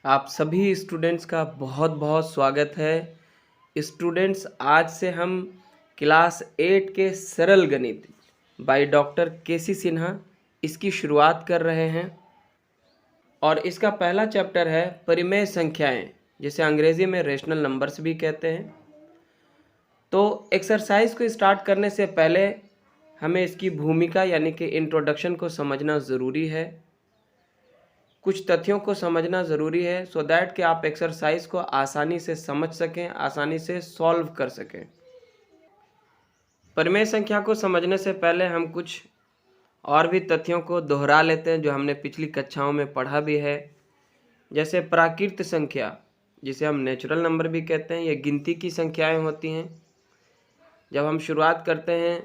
आप सभी स्टूडेंट्स का बहुत बहुत स्वागत है। स्टूडेंट्स, आज से हम क्लास 8 के सरल गणित बाय डॉक्टर केसी सिन्हा इसकी शुरुआत कर रहे हैं और इसका पहला चैप्टर है परिमेय संख्याएं, जिसे अंग्रेजी में रेशनल नंबर्स भी कहते हैं। तो एक्सरसाइज को स्टार्ट करने से पहले हमें इसकी भूमिका यानी कि इंट्रोडक्शन को समझना ज़रूरी है। कुछ तथ्यों को समझना ज़रूरी है सो दैट कि आप एक्सरसाइज को आसानी से समझ सकें, आसानी से सॉल्व कर सकें। परिमेय संख्या को समझने से पहले हम कुछ और भी तथ्यों को दोहरा लेते हैं जो हमने पिछली कक्षाओं में पढ़ा भी है। जैसे प्राकृत संख्या, जिसे हम नेचुरल नंबर भी कहते हैं, ये गिनती की संख्याएं होती हैं। जब हम शुरुआत करते हैं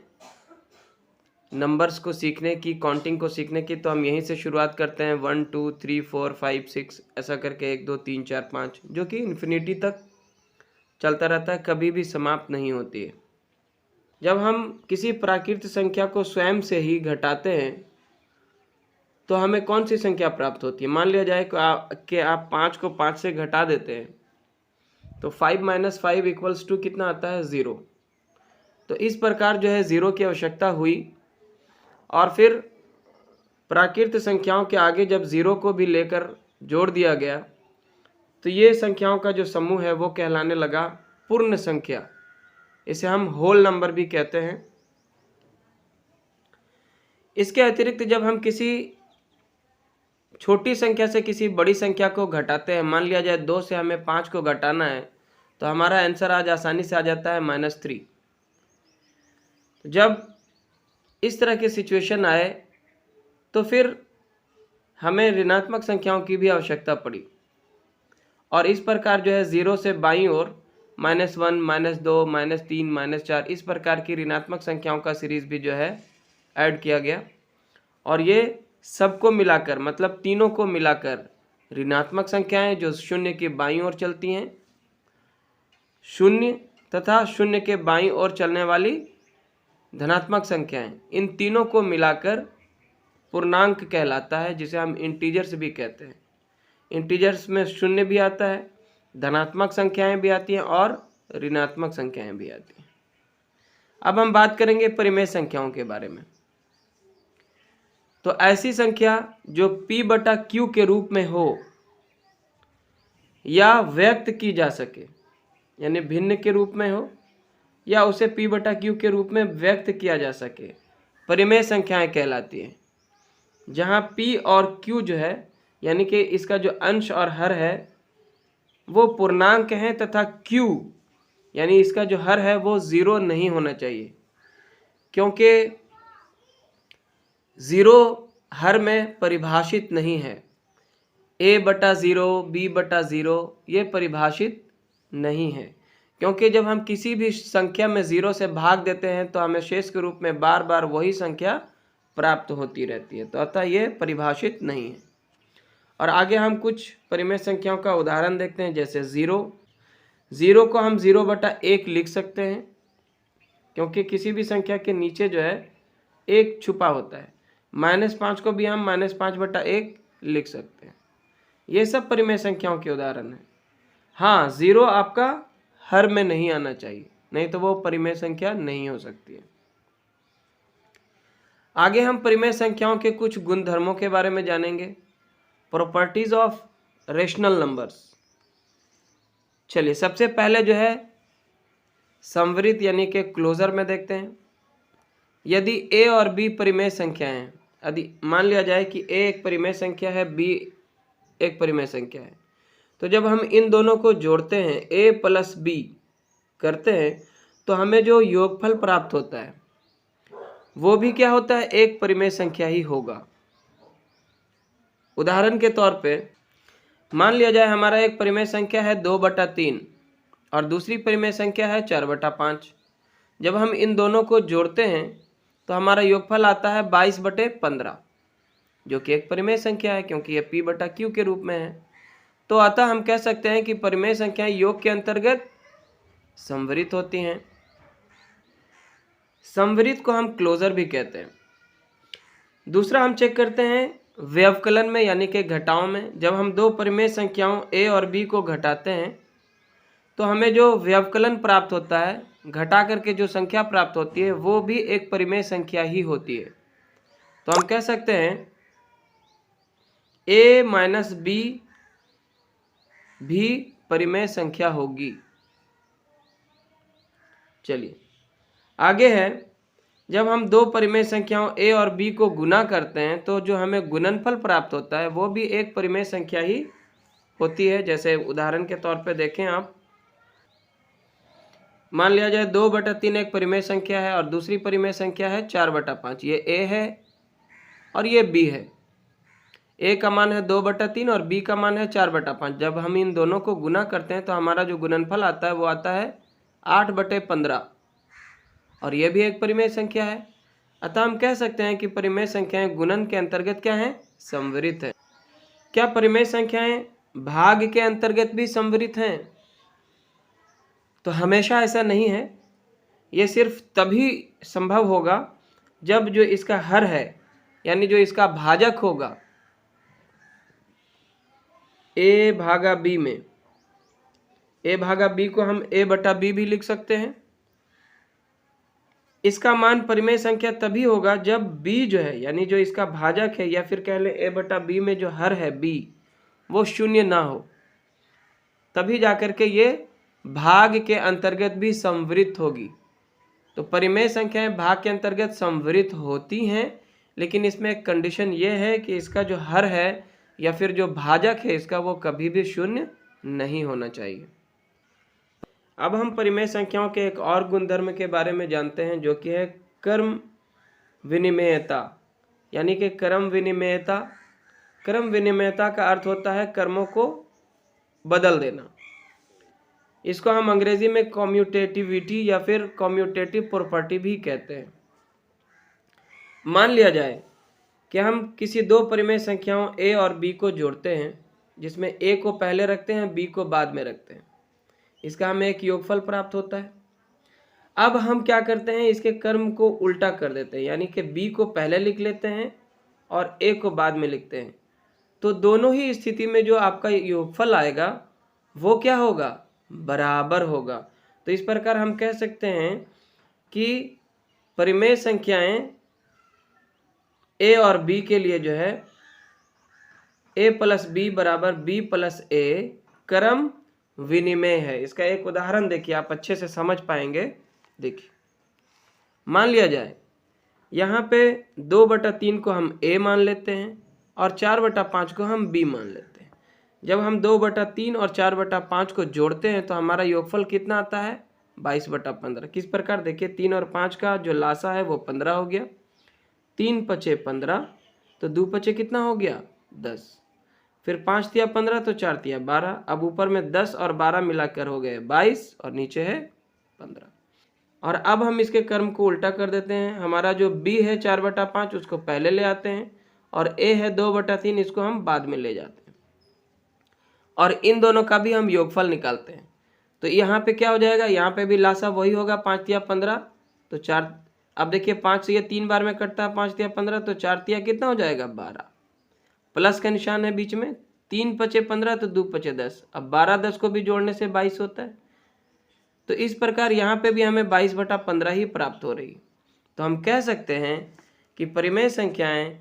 नंबर्स को सीखने की, काउंटिंग को सीखने की, तो हम यहीं से शुरुआत करते हैं 1 2 3 4 5 6 ऐसा करके 1 2 3 4 5, जो कि इन्फिनिटी तक चलता रहता है, कभी भी समाप्त नहीं होती है। जब हम किसी प्राकृत संख्या को स्वयं से ही घटाते हैं तो हमें कौन सी संख्या प्राप्त होती है। मान लिया जाए कि आप 5 को 5 से घटा देते हैं तो 5 - 5 = कितना आता है, 0। तो इस प्रकार जो है 0 की आवश्यकता हुई और फिर प्राकृत संख्याओं के आगे जब 0 को भी लेकर जोड़ दिया गया तो ये संख्याओं का जो समूह है वो कहलाने लगा पूर्ण संख्या। इसे हम होल नंबर भी कहते हैं। इसके अतिरिक्त जब हम किसी छोटी संख्या से किसी बड़ी संख्या को घटाते हैं, मान लिया जाए 2 से हमें 5 को घटाना है, तो हमारा आंसर आज आसानी से आ जाता है -3। जब इस तरह की सिचुएशन आए तो फिर हमें ऋणात्मक संख्याओं की भी आवश्यकता पड़ी और इस प्रकार जो है 0 से बाईं ओर -1 -2 -3 -4 इस प्रकार की ऋणात्मक संख्याओं का सीरीज भी जो है ऐड किया गया और ये सबको मिलाकर, मतलब तीनों को मिलाकर ऋणात्मक संख्याएं जो शून्य के बाईं ओर चलती हैं, शून्य तथा शून्य के बाईं ओर चलने वाली धनात्मक संख्याएं, इन तीनों को मिलाकर पूर्णांक कहलाता है, जिसे हम इंटीजर्स भी कहते हैं। इंटीजर्स में शून्य भी आता है, धनात्मक संख्याएं भी आती हैं और ऋणात्मक संख्याएं भी आती हैं। अब हम बात करेंगे परिमेय संख्याओं के बारे में। तो ऐसी संख्या जो P/Q के रूप में हो या व्यक्त की जा सके, यानी भिन्न के रूप में हो या उसे P/Q के रूप में व्यक्त किया जा सके, परिमेय संख्याएं कहलाती हैं। जहां P और Q जो है, यानी कि इसका जो अंश और हर है वो पूर्णांक है तथा Q यानी इसका जो हर है वो 0 नहीं होना चाहिए, क्योंकि 0 हर में परिभाषित नहीं है। A/0 B/0 ये परिभाषित नहीं है, क्योंकि जब हम किसी भी संख्या में 0 से भाग देते हैं तो हमें शेष के रूप में बार बार वही संख्या प्राप्त होती रहती है, तो अतः ये परिभाषित नहीं है। और आगे हम कुछ परिमेय संख्याओं का उदाहरण देखते हैं। जैसे 0 को हम 0/1 लिख सकते हैं, क्योंकि किसी भी संख्या के नीचे जो है 1 छुपा होता है। -5 को भी हम -5/1 लिख सकते हैं। ये सब परिमेय संख्याओं के उदाहरण हैं। हाँ, 0 आपका हर में नहीं आना चाहिए, नहीं तो वो परिमेय संख्या नहीं हो सकती है। आगे हम परिमेय संख्याओं के कुछ गुणधर्मों के बारे में जानेंगे। Properties of rational numbers. चलिए, सबसे पहले जो है समवृत्त यानी कि क्लोजर में देखते हैं। यदि A और B परिमेय संख्याएं हैं, यदि मान लिया जाए कि A एक परिमेय संख्या है, B एक परिमेय संख्या है, तो जब हम इन दोनों को जोड़ते हैं, A + B करते हैं, तो हमें जो योगफल प्राप्त होता है वो भी क्या होता है, एक परिमेय संख्या ही होगा। उदाहरण के तौर पे मान लिया जाए हमारा एक परिमेय संख्या है 2/3 और दूसरी परिमेय संख्या है 4/5। जब हम इन दोनों को जोड़ते हैं तो हमारा योगफल आता है 22/15, जो कि एक परिमेय संख्या है, क्योंकि यह P/Q के रूप में है। तो अतः हम कह सकते हैं कि परिमेय संख्याएं योग के अंतर्गत समवृत्त होती हैं। समवृत्त को हम क्लोजर भी कहते हैं। दूसरा हम चेक करते हैं व्यवकलन में यानी कि घटाव में जब हम दो परिमेय संख्याओं a और b को घटाते हैं तो हमें जो व्यवकलन प्राप्त होता है, घटा करके जो संख्या प्राप्त होती है वो भी एक परिमेय संख्या ही होती है। तो हम कह सकते हैं a माइनस b भी परिमेय संख्या होगी। चलिए आगे है, जब हम दो परिमेय संख्याओं a और b को गुना करते हैं तो जो हमें गुणनफल प्राप्त होता है वो भी एक परिमेय संख्या ही होती है। जैसे उदाहरण के तौर पे देखें आप, मान लिया जाए 2/3 एक परिमेय संख्या है और दूसरी परिमेय संख्या है 4/5। ये a है और ये b है। a का मान है 2/3 और b का मान है 4/5। जब हम इन दोनों को गुना करते हैं तो हमारा जो गुणनफल आता है वो आता है 8/15 और यह भी एक परिमेय संख्या है। अतः हम कह सकते हैं कि परिमेय संख्याएं गुणन के अंतर्गत क्या हैं? संवरित है। क्या परिमेय संख्याएं भाग के अंतर्गत भी संवरित हैं? तो हमेशा ऐसा नहीं है। ये सिर्फ तभी संभव होगा जब जो इसका हर है यानी जो इसका भाजक होगा a भागा b में, a भागा b को हम a बटा b भी लिख सकते हैं। इसका मान परिमेय संख्या तभी होगा जब b जो है यानी जो इसका भाजक है या फिर कह ले a बटा b में जो हर है b वो शून्य ना हो, तभी जाकर के ये भाग के अंतर्गत भी संवरित होगी। तो परिमेय संख्याएं भाग के अंतर्गत संवरित होती हैं, लेकिन इसमें एक कंडीशन ये है कि इसका जो हर है या फिर जो भाजक है इसका वो कभी भी शून्य नहीं होना चाहिए। अब हम परिमेय संख्याओं के एक और गुणधर्म के बारे में जानते हैं जो कि है क्रम विनिमेयता यानी कि क्रम विनिमेयता। क्रम विनिमेयता का अर्थ होता है क्रमों को बदल देना। इसको हम अंग्रेजी में कम्यूटेटिविटी या फिर कम्यूटेटिव प्रॉपर्टी भी कहते हैं। मान लिया जाए कि हम किसी दो परिमेय संख्याओं a और b को जोड़ते हैं, जिसमें a को पहले रखते हैं b को बाद में रखते हैं। इसका हमें एक योगफल प्राप्त होता है। अब हम क्या करते हैं, इसके क्रम को उल्टा कर देते हैं यानी कि b को पहले लिख लेते हैं और a को बाद में लिखते हैं। तो दोनों ही स्थिति में जो आपका योगफल आएगा वो क्या होगा? बराबर होगा। तो इस प्रकार हम कह सकते हैं कि परिमेय संख्याएं a और b के लिए जो है a प्लस b बराबर b प्लस a क्रम विनिमेय है। इसका एक उदाहरण देखिए, आप अच्छे से समझ पाएंगे। देखिए, मान लिया जाए यहाँ पे 2/3 को हम a मान लेते हैं और 4/5 को हम b मान लेते हैं। जब हम 2/3 और 4/5 को जोड़ते हैं तो हमारा योगफल कितना आता है? 22/15। किस प्रकार? देखिए, 3 और 5 का जो लासा है वो 15 हो गया। 3 पचे 15 तो 2 पचे कितना हो गया? 10। फिर 5 तिया 15 तो 4 तिया 12। अब ऊपर में 10 और 12 मिलाकर हो गए 22 और नीचे है 15। और अब हम इसके क्रम को उल्टा कर देते हैं। हमारा जो b है 4/5 उसको पहले ले आते हैं और a है 2/3 इसको हम बाद में ले जाते हैं और इन दोनों का भी हम योगफल निकालते हैं। तो यहाँ पे क्या हो जाएगा? यहाँ पे भी लासा वही होगा, 5 तिया 15 तो 4। अब देखिए 5 से ये 3 बार में कटता है, 5 तिया 15 तो 4 तिया कितना हो जाएगा? 12। प्लस का निशान है बीच में। 3 पचे 15 तो 2 पचे 10। अब 12 10 को भी जोड़ने से 22 होता है। तो इस प्रकार यहाँ पे भी हमें 22/15 ही प्राप्त हो रही। तो हम कह सकते हैं कि परिमेय संख्याएं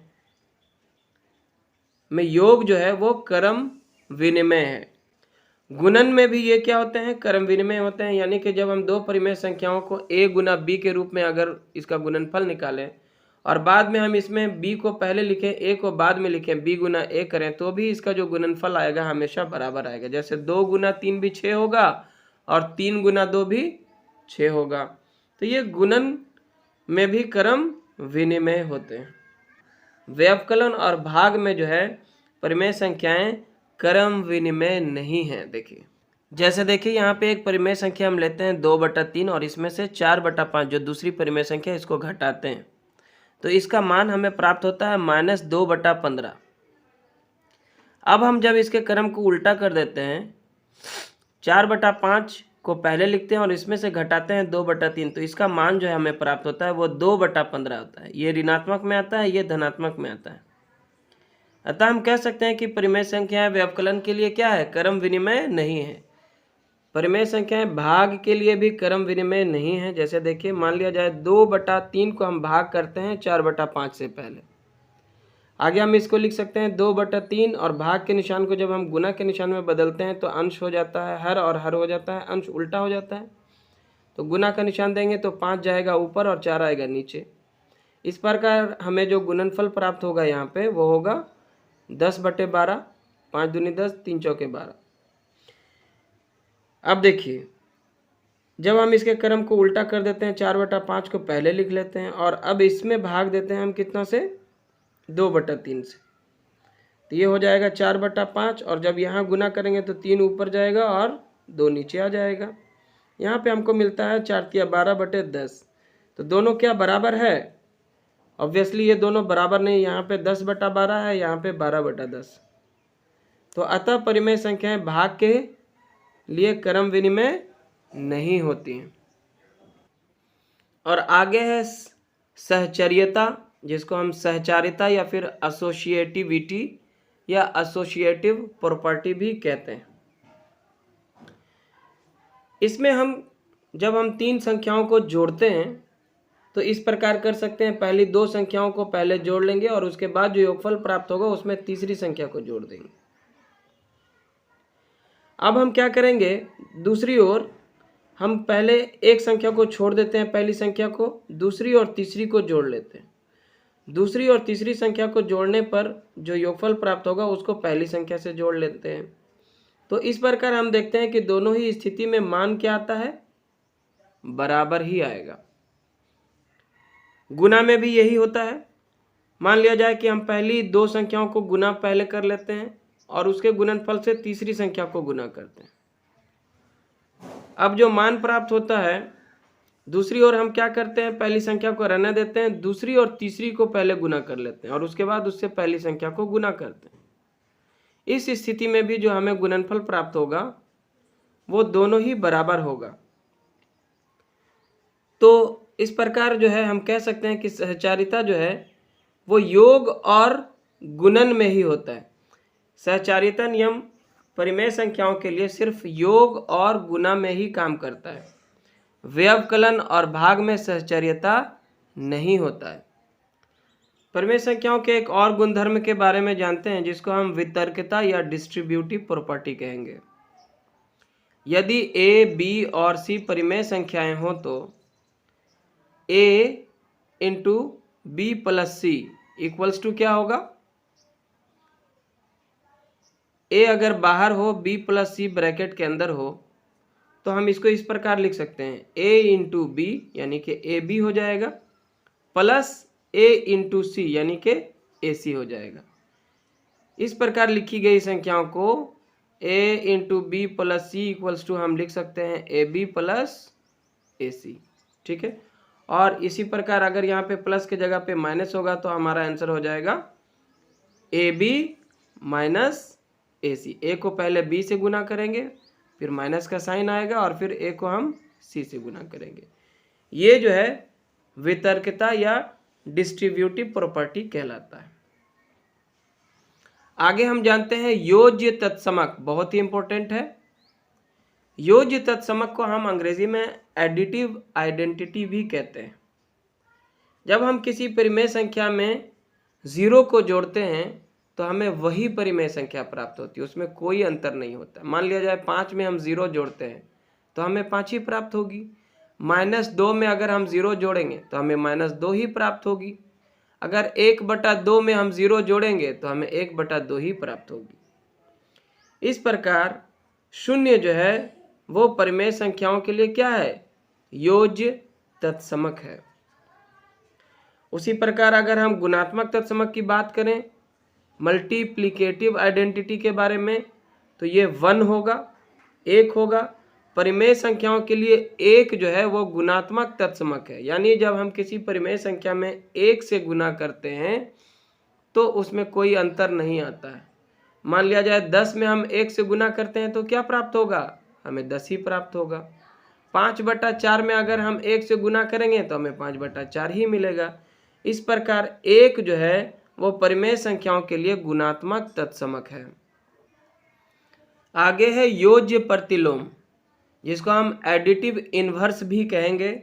में योग जो है वो क्रम विनिमेय है। गुणन में भी ये क्या होते हैं? क्रम विनिमेय होते हैं। यानी कि जब हम दो परिमेय संख्याओं को a गुना b के रूप में अगर इसका गुणनफल निकालें और बाद में हम इसमें b को पहले लिखें, a को बाद में लिखें, b गुना a करें, तो भी इसका जो गुणनफल आएगा हमेशा बराबर आएगा। जैसे 2 गुना 3 भी 6 होगा और 3 गुना 2 भी 6 होगा। तो ये गुणन में भी क्रम विनिमेय होते हैं। व्यवकलन और भाग में जो है परिमेय संख्याएं क्रम विनिमेय नहीं है। देखिए, जैसे देखिए यहाँ पे एक परिमेय संख्या हम लेते हैं 2/3 और इसमें से 4/5 जो दूसरी परिमेय संख्या है इसको घटाते हैं तो इसका मान हमें प्राप्त होता है -2/15। अब हम जब इसके क्रम को उल्टा कर देते हैं, 4/5 को पहले लिखते हैं और इसमें से घटाते हैं 2/3 तो इसका मान जो है हमें प्राप्त होता है वो 2/15 होता है। ये ऋणात्मक में आता है, ये धनात्मक में आता है। अतः हम कह सकते हैं कि परिमेय संख्याएं व्यवकलन के लिए क्या है, क्रम विनिमय नहीं है। परिमेय संख्याएं भाग के लिए भी क्रम विनिमय नहीं है। जैसे देखिए, मान लिया जाए 2/3 को हम भाग करते हैं 4/5 से पहले। आगे हम इसको लिख सकते हैं 2/3, और भाग के निशान को जब हम गुना के निशान में बदलते हैं तो अंश हो जाता है हर, और हर हो जाता है अंश, उल्टा हो जाता है। तो गुना का निशान देंगे तो 5 जाएगा ऊपर और 4 आएगा नीचे। इस प्रकार हमें जो गुणनफल प्राप्त होगा यहाँ पे वो होगा 10/12, 5 दूनी 10, 3 चौके 12। अब देखिए, जब हम इसके क्रम को उल्टा कर देते हैं, 4/5 को पहले लिख लेते हैं और अब इसमें भाग देते हैं हम कितना से, 2/3 से। तो ये हो जाएगा 4/5, और जब यहाँ गुना करेंगे तो 3 ऊपर जाएगा और 2 नीचे आ जाएगा। यहाँ पे हमको मिलता है 4 × 12/10। तो दोनों क्या बराबर है? ऑब्वियसली ये दोनों बराबर नहीं, यहाँ पे 10/12 है, यहाँ पे 12/10। तो अतः परिमेय संख्याएं भाग के लिए क्रम विनिमय नहीं होती हैं। और आगे है सहचर्यता, जिसको हम सहचारिता या फिर एसोसिएटिविटी या एसोसिएटिव प्रॉपर्टी भी कहते हैं। इसमें हम जब हम 3 संख्याओं को जोड़ते हैं तो इस प्रकार कर सकते हैं, पहली 2 संख्याओं को पहले जोड़ लेंगे और उसके बाद जो योगफल प्राप्त होगा उसमें तीसरी संख्या को जोड़ देंगे। अब हम क्या करेंगे, दूसरी ओर हम पहले एक संख्या को छोड़ देते हैं, पहली संख्या को, दूसरी और तीसरी को जोड़ लेते हैं। दूसरी और तीसरी संख्या को जोड़ने पर जो योगफल प्राप्त होगा उसको पहली संख्या से जोड़ लेते हैं। तो इस प्रकार हम देखते हैं कि दोनों ही स्थिति में मान क्या आता है, बराबर ही आएगा। गुना में भी यही होता है। मान लिया जाए कि हम पहली 2 संख्याओं को गुना पहले कर लेते हैं और उसके गुणनफल से तीसरी संख्या को गुना करते हैं। अब जो मान प्राप्त होता है, दूसरी ओर हम क्या करते हैं, पहली संख्या को रहने देते हैं, दूसरी और तीसरी को पहले गुना कर लेते हैं और उसके बाद उससे पहली संख्या को गुना करते हैं। इस स्थिति में भी जो हमें गुणनफल प्राप्त होगा वो दोनों ही बराबर होगा। तो इस प्रकार जो है हम कह सकते हैं कि सहचारिता जो है वो योग और गुणन में ही होता है। सहचारिता नियम परिमेय संख्याओं के लिए सिर्फ योग और गुना में ही काम करता है। व्यवकलन और भाग में सहचर्यता नहीं होता है। परिमेय संख्याओं के एक और गुणधर्म के बारे में जानते हैं, जिसको हम वितर्कता या डिस्ट्रीब्यूटिव प्रॉपर्टी कहेंगे। यदि ए, बी और सी परिमेय संख्याएं हो तो a × b + c equals to क्या होगा, a अगर बाहर हो, b + c ब्रैकेट के अंदर हो, तो हम इसको इस प्रकार लिख सकते हैं, a × b यानी कि ab हो जाएगा प्लस a × c यानी कि ac हो जाएगा। इस प्रकार लिखी गई संख्याओं को a × b + c equals to हम लिख सकते हैं ab + ac। ठीक है। और इसी प्रकार अगर यहाँ पे प्लस के जगह पे माइनस होगा तो हमारा आंसर हो जाएगा AB - AC। ए को पहले B से गुना करेंगे, फिर माइनस का साइन आएगा और फिर A को हम C से गुना करेंगे। ये जो है वितर्कता या डिस्ट्रीब्यूटिव प्रॉपर्टी कहलाता है। आगे हम जानते हैं योज्य तत्समक, बहुत ही इंपॉर्टेंट है। योज्य तत्समक को हम अंग्रेजी में एडिटिव आइडेंटिटी भी कहते हैं। जब हम किसी परिमेय संख्या में 0 को जोड़ते हैं तो हमें वही परिमेय संख्या प्राप्त होती है, उसमें कोई अंतर नहीं होता। मान लिया जाए 5 में हम 0 जोड़ते हैं तो हमें 5 ही प्राप्त होगी। -2 में अगर हम 0 जोड़ेंगे तो हमें -2 ही प्राप्त होगी। अगर 1/2 में हम 0 जोड़ेंगे तो हमें 1/2 ही प्राप्त होगी। इस प्रकार 0 जो है वो परिमेय संख्याओं के लिए क्या है, योज्य तत्समक है। उसी प्रकार अगर हम गुणात्मक तत्समक की बात करें, मल्टीप्लिकेटिव आइडेंटिटी के बारे में, तो ये 1 होगा, 1 होगा। परिमेय संख्याओं के लिए 1 जो है वो गुणात्मक तत्समक है, यानी जब हम किसी परिमेय संख्या में 1 से गुना करते हैं तो उसमें कोई अंतर नहीं आता है। मान लिया जाए 10 में हम 1 से गुना करते हैं तो क्या प्राप्त होगा, हमें 10 ही प्राप्त होगा। 5/4 में अगर हम 1 से गुना करेंगे तो हमें 5/4 ही मिलेगा। इस प्रकार 1 जो है वो परिमेय संख्याओं के लिए गुणात्मक तत्समक है। आगे है योज्य प्रतिलोम, जिसको हम एडिटिव इन्वर्स भी कहेंगे।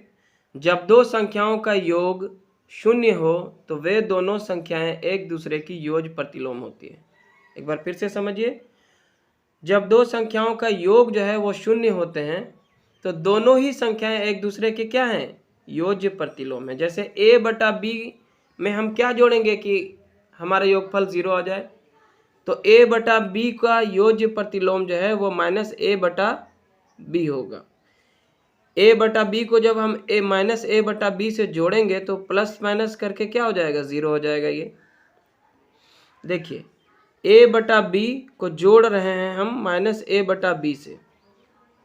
जब दो संख्याओं का योग शून्य हो तो वे दोनों संख्याएं एक दूसरे की योज्य प्रतिलोम होती है। एक बार फिर से समझिए, जब दो संख्याओं का योग जो है वो शून्य होते हैं तो दोनों ही संख्याएं एक दूसरे के क्या हैं, योज्य प्रतिलोम है। जैसे a बटा b में हम क्या जोड़ेंगे कि हमारा योगफल 0 आ जाए, तो a बटा b का योज्य प्रतिलोम जो है वो माइनस a बटा b होगा। a बटा b को जब हम माइनस a बटा b से जोड़ेंगे तो प्लस माइनस करके क्या हो जाएगा, 0 हो जाएगा। ये देखिए a बटा b को जोड़ रहे हैं हम माइनस a बटा b से,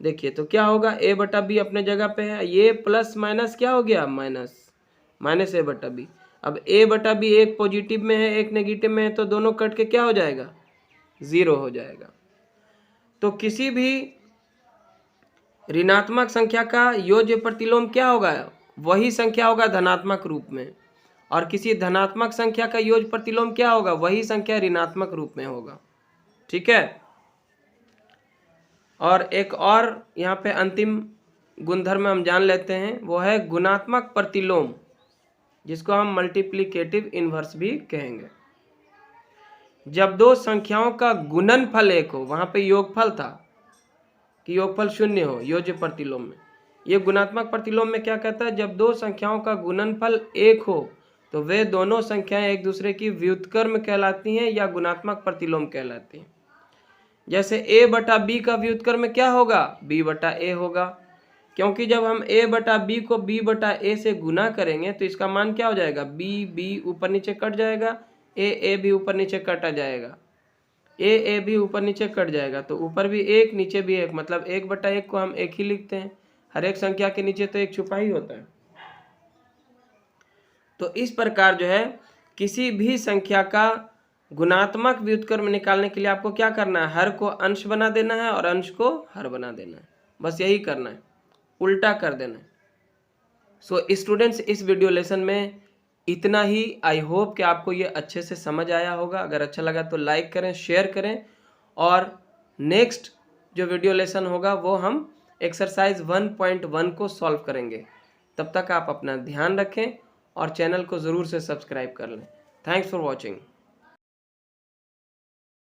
देखिए तो क्या होगा, a बटा b अपने जगह पे है, ये प्लस माइनस क्या हो गया, माइनस a बटा b। अब a बटा b एक पॉजिटिव में है एक नेगेटिव में है तो दोनों कट के क्या हो जाएगा, 0 हो जाएगा। तो किसी भी ऋणात्मक संख्या का योज्य प्रतिलोम क्या होगा, वही संख्या होगा धनात्मक रूप में, और किसी धनात्मक संख्या का योज्य प्रतिलोम क्या होगा, वही संख्या ऋणात्मक रूप में होगा। ठीक है। और एक और यहाँ पे अंतिम गुणधर्म हम जान लेते हैं, वो है गुणात्मक प्रतिलोम, जिसको हम मल्टीप्लिकेटिव इन्वर्स भी कहेंगे। जब दो संख्याओं का गुणनफल एक हो, वहां पे योगफल था कि योगफल शून्य हो योज्य प्रतिलोम में, ये गुणात्मक प्रतिलोम में क्या कहता है, जब दो संख्याओं का गुणनफल एक हो तो वे दोनों संख्याएं एक दूसरे की व्युत्क्रम कहलाती हैं या गुणात्मक प्रतिलोम कहलाती हैं। जैसे a बटा b का व्युत्क्रम क्या होगा, b बटा a होगा, क्योंकि जब हम a बटा b को b बटा a से गुना करेंगे तो इसका मान क्या हो जाएगा, b ऊपर नीचे कट जाएगा, a भी ऊपर नीचे कटा जाएगा, a भी ऊपर नीचे कट जाएगा, तो ऊपर भी एक नीचे भी एक, मतलब 1 बटा 1 को हम एक ही लिखते हैं, हर एक संख्या के नीचे तो एक छुपा ही होता है। तो इस प्रकार जो है किसी भी संख्या का गुणात्मक व्युत्क्रम निकालने के लिए आपको क्या करना है, हर को अंश बना देना है और अंश को हर बना देना है, बस यही करना है, उल्टा कर देना है। सो स्टूडेंट्स, इस वीडियो लेसन में इतना ही। आई होप कि आपको ये अच्छे से समझ आया होगा। अगर अच्छा लगा तो लाइक करें, शेयर करें, और नेक्स्ट जो वीडियो लेसन होगा वो हम एक्सरसाइज 1.1 को सॉल्व करेंगे। तब तक आप अपना ध्यान रखें और चैनल को ज़रूर से सब्सक्राइब कर लें। Thanks for watching.